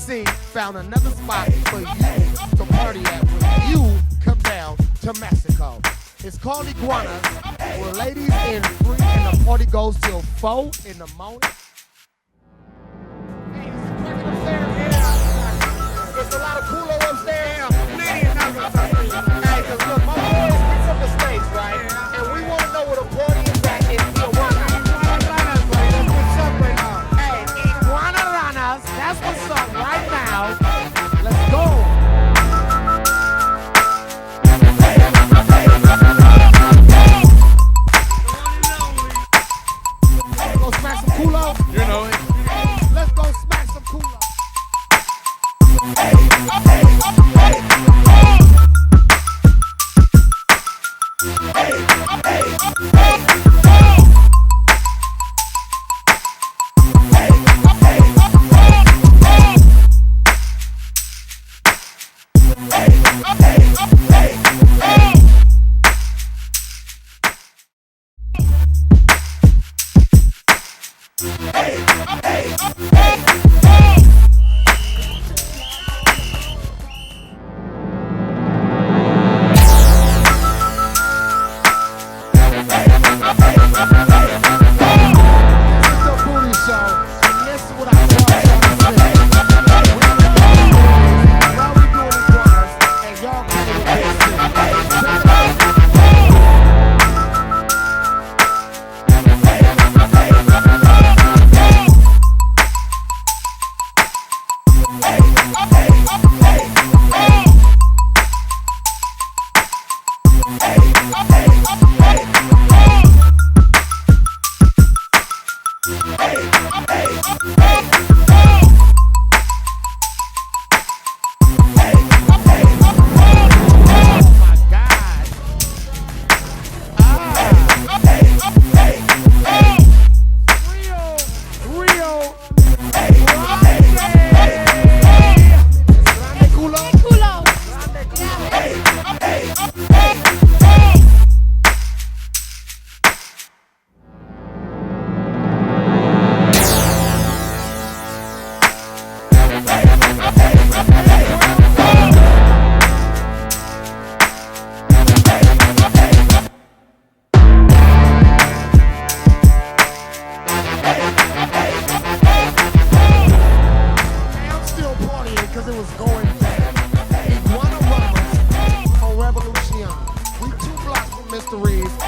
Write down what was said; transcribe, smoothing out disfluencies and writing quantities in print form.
MC found another spot for you to party at when you come down to Mexico. It's called Iguanas, where ladies in free and the party goes till 4 in the morning. Hey, is it cracking upstairs? Yeah. There's a lot of culo upstairs. Plenty of numbers upstairs. Hey, cause look, my boys, we from the States, right? And we want to know where the party is at in Tijuana. Ranas, buddy, that's what's up right now. Hey, Iguana Ranas, that's what's up right now. Let's go. Go smack some culo. You know it. Let's go smack some culo. Because it was going down. Iguana Ranas on Revolution. We 2 blocks from Mr. Reeves.